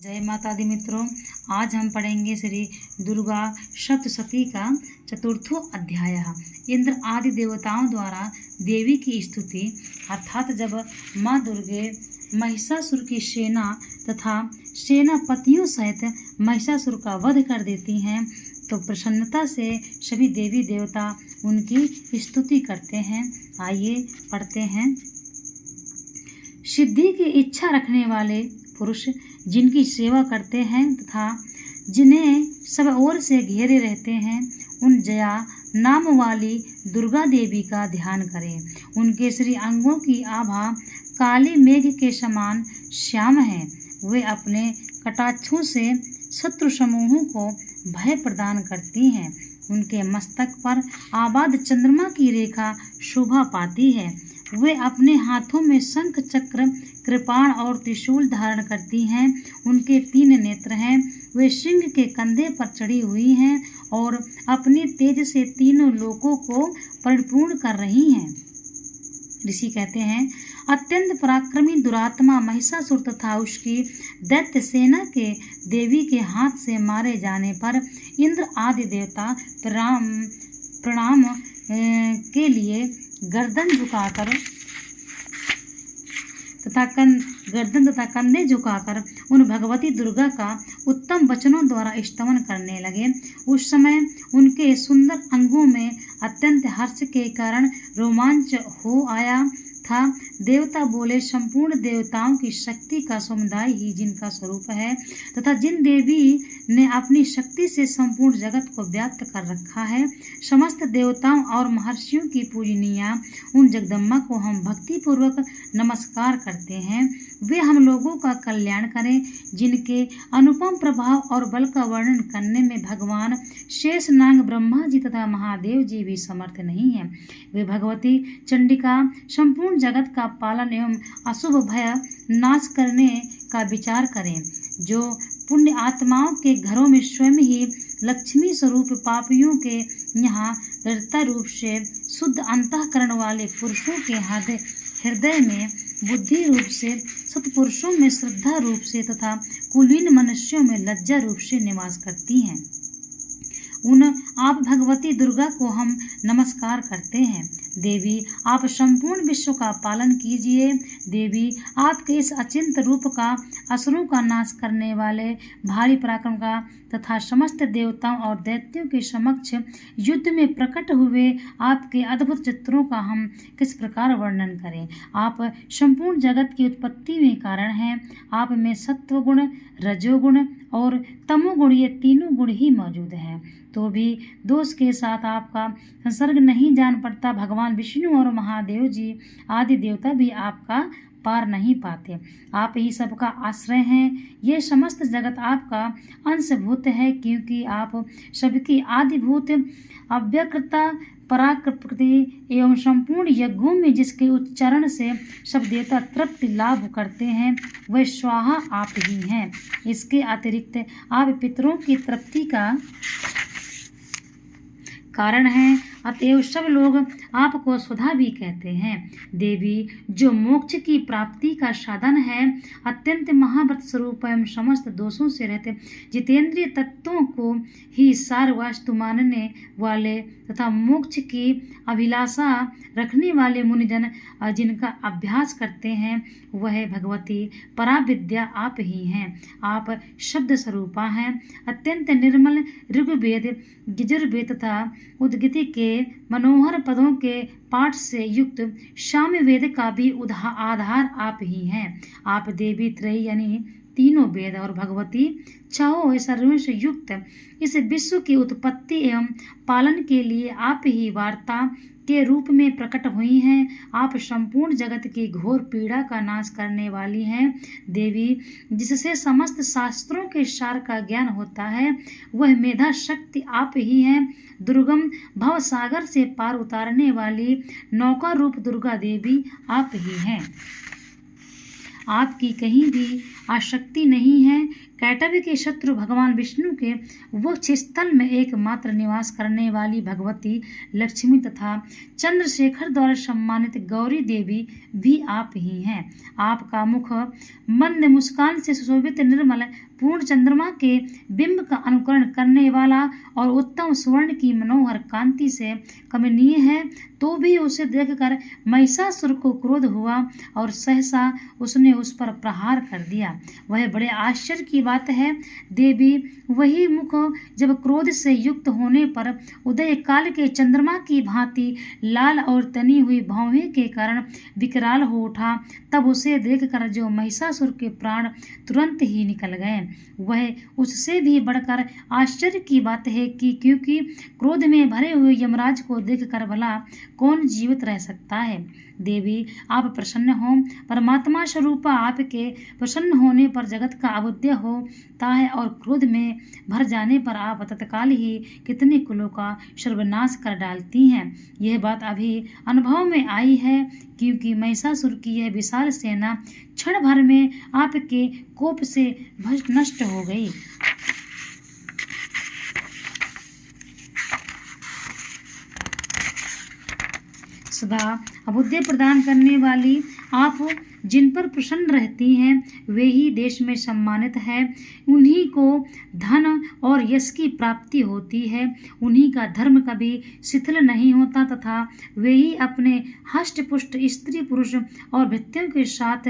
जय माता दी मित्रों, आज हम पढ़ेंगे श्री दुर्गा सप्तशती का चतुर्थो अध्याय। इंद्र आदि देवताओं द्वारा देवी की स्तुति, अर्थात जब माँ दुर्गे महिषासुर की सेना तथा सेनापतियों सहित महिषासुर का वध कर देती हैं तो प्रसन्नता से सभी देवी देवता उनकी स्तुति करते हैं। आइए पढ़ते हैं। सिद्धि की इच्छा रखने वाले पुरुष जिनकी सेवा करते हैं तथा जिन्हें सब ओर से घेरे रहते हैं, उन जया नाम वाली दुर्गा देवी का ध्यान करें। उनके श्री अंगों की आभा काले मेघ के समान श्याम है। वे अपने कटाक्षों से शत्रु समूहों को भय प्रदान करती हैं। उनके मस्तक पर आबाद चंद्रमा की रेखा शोभा पाती है। वे अपने हाथों में शंख चक्र कृपाण और त्रिशूल धारण करती हैं। उनके 3 नेत्र हैं। वे सिंह के कंधे पर चढ़ी हुई हैं और अपनी तेज से तीनों लोकों को परिपूर्ण कर रही हैं। ऋषि कहते हैं, अत्यंत पराक्रमी दुरात्मा महिषासुर तथा उसकी दैत्य सेना के देवी के हाथ से मारे जाने पर इंद्र आदि देवता प्रणाम के लिए गर्दन तथा कंधे झुकाकर उन भगवती दुर्गा का उत्तम वचनों द्वारा स्तवन करने लगे। उस समय उनके सुंदर अंगों में अत्यंत हर्ष के कारण रोमांच हो आया था। देवता बोले, संपूर्ण देवताओं की शक्ति का समुदाय ही जिनका स्वरूप है तथा जिन देवी ने अपनी शक्ति से संपूर्ण जगत को व्याप्त कर रखा है, समस्त देवताओं और महर्षियों की पूजनीय उन जगदम्बा को हम भक्ति पूर्वक नमस्कार करते हैं। वे हम लोगों का कल्याण करें। जिनके अनुपम प्रभाव और बल का वर्णन करने में भगवान शेषनाग ब्रह्मा जी तथा महादेव जी भी समर्थ नहीं है। वे भगवती चंडिका संपूर्ण जगत का पालन एवं अशुभ भय नाश करने का विचार करें। जो पुण्य आत्माओं के घरों में स्वयं ही लक्ष्मी स्वरूप पापियों के यहाँ दृढ़ता रूप से शुद्ध अंतःकरण वाले पुरुषों के हृदय में बुद्धि रूप से, सत्पुरुषों में श्रद्धा रूप से तथा कुलीन मनुष्यों में लज्जा रूप से निवास करती हैं, उन आप भगवती दुर्गा को हम नमस्कार करते हैं। देवी, आप संपूर्ण विश्व का पालन कीजिए। देवी, आपके इस अचिंत रूप का, असुरों का नाश करने वाले भारी पराक्रम का तथा समस्त देवताओं और दैत्यों के समक्ष युद्ध में प्रकट हुए आपके अद्भुत चित्रों का हम किस प्रकार वर्णन करें। आप संपूर्ण जगत की उत्पत्ति में कारण हैं। आप में सत्वगुण, रजोगुण और तमोगुण, ये तीनों गुण ही मौजूद हैं, तो भी दोष के साथ आपका संसर्ग नहीं जान पड़ता। भगवान विष्णु और महादेव जी आदि देवता भी आपका पार नहीं पाते। आप ही सबका आश्रय हैं। ये समस्त जगत आपका अंशभूत है, क्योंकि आप सबकी आदिभूत अव्यक्तता पराकृति एवं संपूर्ण यज्ञों में जिसके उच्चारण से सब देवता तृप्ति लाभ करते हैं, वह स्वाहा आप ही हैं। इसके अतिरिक्त आप पितरों की तृप्ति का कारण है, अतएव सब लोग आपको स्वधा भी कहते हैं। देवी, जो मोक्ष की प्राप्ति का साधन है, अत्यंत महाव्रत स्वरूप एवं समस्त दोषों से रहते जितेंद्रिय तत्वों को ही सार वास्तु मानने वाले तथा मोक्ष की अभिलाषा रखने वाले मुनिजन जिनका अभ्यास करते हैं, वह भगवती पराविद्या आप ही हैं। आप शब्द स्वरूपा हैं। अत्यंत निर्मल ऋग्वेद, यजुर्वेद तथा उद्गीति के मनोहर पदों के पाठ से युक्त सामवेद का भी आधार आप ही हैं। आप देवी त्रयी यानी तीनों वेद और भगवती चाहो ऐश्वर्यों से युक्त इस विश्व की उत्पत्ति एवं पालन के लिए आप ही वार्ता के रूप में प्रकट हुई हैं। आप संपूर्ण जगत की घोर पीड़ा का नाश करने वाली हैं। देवी, जिससे समस्त शास्त्रों के सार का ज्ञान होता है, वह मेधा शक्ति आप ही हैं। दुर्गम भव सागर से पार उतारने वाली नौका रूप दुर्गा देवी आप ही हैं। आपकी कहीं भी आसक्ति नहीं है। कैटवी के शत्रु भगवान विष्णु के वक्ष स्थल में एकमात्र निवास करने वाली भगवती लक्ष्मी तथा चंद्रशेखर द्वारा सम्मानित गौरी देवी भी आप ही हैं। आपका मुख मंद मुस्कान से सुशोभित निर्मल पूर्ण चंद्रमा के बिंब का अनुकरण करने वाला और उत्तम स्वर्ण की मनोहर कांति से कमनीय है, तो भी उसे देखकर महिषासुर को क्रोध हुआ और सहसा उसने उस पर प्रहार कर दिया। वह बड़े आश्चर्य की बात है देवी, वही मुख जब क्रोध से युक्त होने पर उदय काल के चंद्रमा की भांति लाल और तनी हुई भौहें के कारण विकराल हो उठा, तब उसे देखकर जो महिषासुर के प्राण तुरंत ही निकल गए। वह उससे भी बढ़कर आश्चर्य की बात है कि क्योंकि क्रोध में भरे हुए यमराज को देखकर भला कौन जीवित रह सकता है। देवी, आप प्रसन्न हो। परमात्मा स्वरूपा आपके प्रसन्न होने पर जगत का अवध्य होता है और क्रोध में भर जाने पर आप तत्काल ही कितने कुलों का सर्वनाश कर डालती हैं। यह बात अभी अनुभव में आई है, क्योंकि महिषासुर की यह विशाल सेना क्षण भर में आपके कोप से भस्म नष्ट हो गई। सदा अबुद्धि प्रदान करने वाली आप जिन पर प्रसन्न रहती हैं वे ही देश में सम्मानित है। उन्हीं को धन और यश की प्राप्ति होती है। उन्हीं का धर्म कभी शिथिल नहीं होता तथा वे ही अपने हष्ट पुष्ट स्त्री पुरुष और भृत्यों के साथ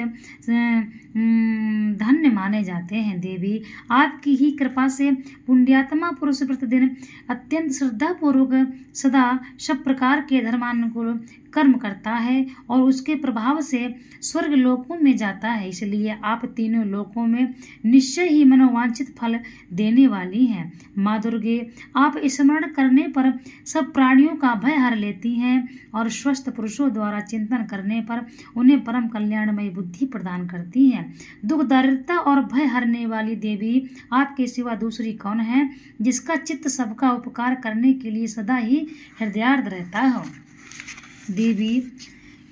धन्य माने जाते हैं। देवी, आपकी ही कृपा से पुण्यात्मा पुरुष प्रतिदिन अत्यंत श्रद्धापूर्वक सदा सब प्रकार के धर्मानुकूल कर्म करता है और उसके प्रभाव से स्वर्ग लोकों में जाता है। इसलिए आप तीनों लोकों में निश्चय ही मनोवांछित फल देने वाली हैं। माँ दुर्गे, आप स्मरण करने पर सब प्राणियों का भय हर लेती हैं और स्वस्थ पुरुषों द्वारा चिंतन करने पर उन्हें परम कल्याणमयी बुद्धि प्रदान करती हैं। दुख दारिद्रता और भय हरने वाली देवी, आपके सिवा दूसरी कौन है जिसका चित्त सबका उपकार करने के लिए सदा ही हृदयार्द्र रहता हो। देवी,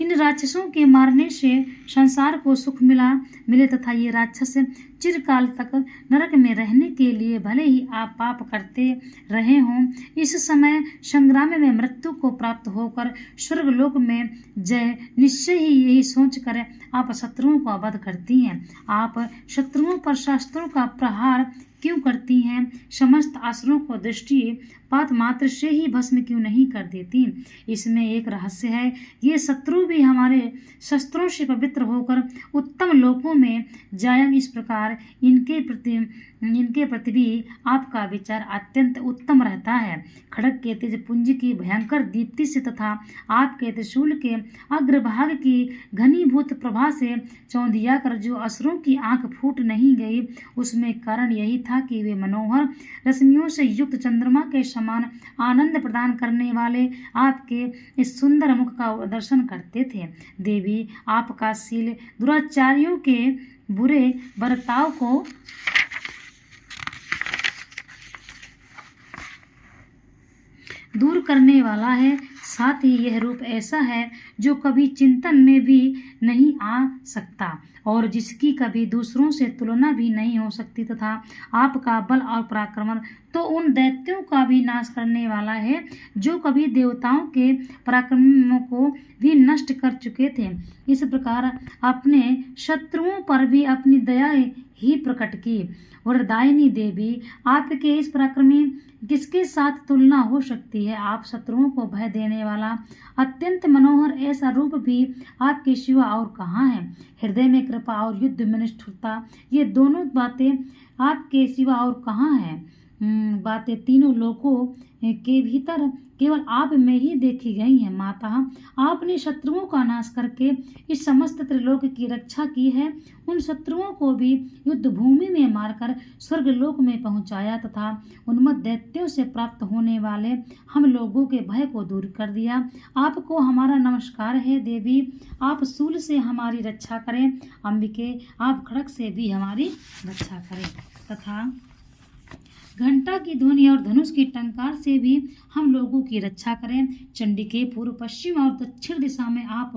इन राक्षसों के मारने से संसार को सुख मिले तथा ये राक्षस चिरकाल तक नरक में रहने के लिए भले ही आप पाप करते रहे हों, इस समय संग्राम में मृत्यु को प्राप्त होकर स्वर्गलोक में जय निश्चय ही यही सोचकर आप शत्रुओं को वध करती हैं। आप शत्रुओं पर शस्त्रों का प्रहार क्यों करती हैं? समस्त असुरों को दृष्टिपात मात्र से ही भस्म क्यों नहीं कर देती? इसमें एक रहस्य है। ये शत्रु भी हमारे शस्त्रों से पवित्र होकर उत्तम लोकों में जाएं। इस प्रकार इनके प्रति भी आपका विचार अत्यंत उत्तम रहता है। खड़ग के तेज पुंज की भयंकर दीप्ति से तथा आपके त्रिशूल के अग्रभाग की घनीभूत प्रभा से चौंधिया कर जो असुरों की आंख फूट नहीं गई, उसमें कारण यही था कि वे मनोहर रश्मियों से युक्त चंद्रमा के समान आनंद प्रदान करने वाले आपके इस सुंदर मुख का दर्शन करते थे। देवी, आपका शील दुराचारियों के बुरे बर्ताव को दूर करने वाला है। साथ ही यह रूप ऐसा है जो कभी चिंतन में भी नहीं आ सकता और जिसकी कभी दूसरों से तुलना भी नहीं हो सकती तथा आपका बल और पराक्रम तो उन दैत्यों का भी नाश करने वाला है जो कभी देवताओं के पराक्रमों को भी नष्ट कर चुके थे। इस प्रकार अपने शत्रुओं पर भी अपनी दया ही प्रकट की। वरदायिनी देवी, आपके इस पराक्रमी किसके साथ तुलना हो सकती है? आप शत्रुओं को भय देने वाला अत्यंत मनोहर ऐसा रूप भी आपके सिवा और कहाँ है? हृदय में कृपा और युद्ध में निष्ठुरता, ये दोनों बातें आपके सिवा और कहाँ हैं? बातें तीनों लोकों के भीतर केवल आप में ही देखी गई हैं। माता, आपने शत्रुओं का नाश करके इस समस्त त्रिलोक की रक्षा की है। उन शत्रुओं को भी युद्ध भूमि में मारकर स्वर्गलोक में पहुंचाया तथा उन्मत्त दैत्यों से प्राप्त होने वाले हम लोगों के भय को दूर कर दिया। आपको हमारा नमस्कार है। देवी, आप शूल से हमारी रक्षा करें। अंबिके, आप खड़ग से भी हमारी रक्षा करें तथा घंटा की ध्वनि और धनुष की टंकार से भी हम लोगों की रक्षा करें। चंडिके, पूर्व पश्चिम और दक्षिण दिशा में आप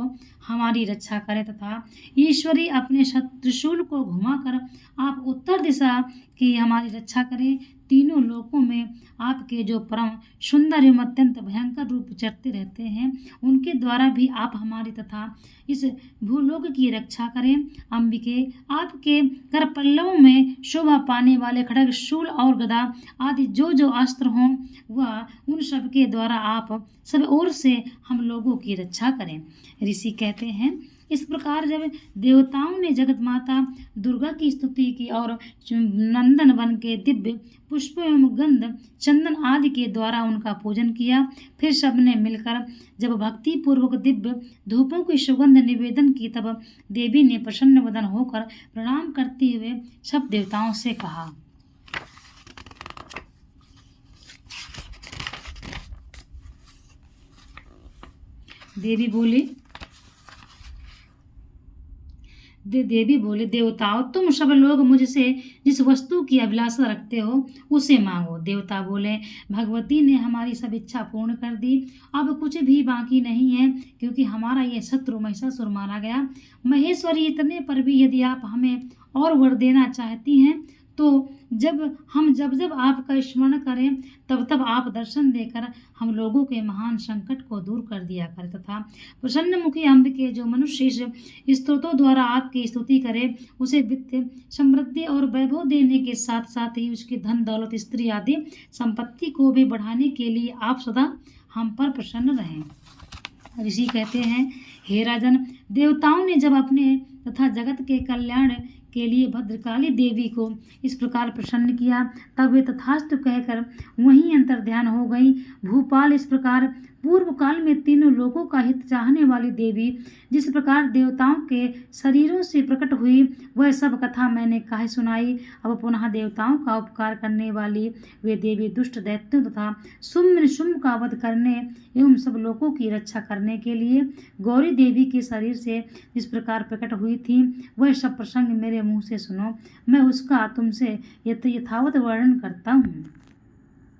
हमारी रक्षा करें तथा ईश्वरी अपने त्रिशूल को घुमाकर आप उत्तर दिशा कि हमारी रक्षा करें। तीनों लोकों में आपके जो परम सुंदर एवं अत्यंत भयंकर रूप चरते रहते हैं, उनके द्वारा भी आप हमारी तथा इस भूलोक की रक्षा करें। अंबिके, आपके कर पल्लवों में शोभा पाने वाले खड्ग, शूल और गदा आदि जो जो अस्त्र हों, वह उन सब के द्वारा आप सब ओर से हम लोगों की रक्षा करें। ऋषि कहते हैं, इस प्रकार जब देवताओं ने जगत माता दुर्गा की स्तुति की और नंदन वन के दिव्य पुष्प एवं गंध चंदन आदि के द्वारा उनका पूजन किया, फिर सबने मिलकर जब भक्ति पूर्वक दिव्य धूपों की सुगंध निवेदन की, तब देवी ने प्रसन्न वदन होकर प्रणाम करते हुए सब देवताओं से कहा। देवी बोले, देवताओं, तुम सब लोग मुझसे जिस वस्तु की अभिलाषा रखते हो उसे मांगो। देवता बोले, भगवती ने हमारी सब इच्छा पूर्ण कर दी, अब कुछ भी बाकी नहीं है, क्योंकि हमारा ये शत्रु महिषासुर मारा गया। महेश्वरी, इतने पर भी यदि आप हमें और वर देना चाहती हैं तो जब जब आपका स्मरण करें तब तब आप दर्शन देकर हम लोगों के महान संकट को दूर कर दिया करें, तथा प्रसन्न मुखी अंबिके, जो मनुष्य इस स्तोत्रों द्वारा आपकी स्तुति करे, उसे वित्त समृद्धि और वैभव देने के साथ साथ ही उसकी धन दौलत स्त्री आदि संपत्ति को भी बढ़ाने के लिए आप सदा हम पर प्रसन्न रहें। ऋषि कहते हैं, हे राजन, देवताओं ने जब अपने तथा जगत के कल्याण के लिए भद्रकाली देवी को इस प्रकार प्रसन्न किया, तब वे तथास्तु कहकर वहीं अंतर्ध्यान हो गई। भूपाल, इस प्रकार पूर्व काल में तीनों लोगों का हित चाहने वाली देवी जिस प्रकार देवताओं के शरीरों से प्रकट हुई, वह सब कथा मैंने कही सुनाई। अब पुनः देवताओं का उपकार करने वाली वे देवी दुष्ट दैत्यों तथा शुम्भ निशुम्भ का वध करने एवं सब लोगों की रक्षा करने के लिए गौरी देवी के शरीर से जिस प्रकार प्रकट हुई थी, वह सब प्रसंग मेरे मुँह से सुनो, मैं उसका तुमसे यथावत वर्णन करता हूँ।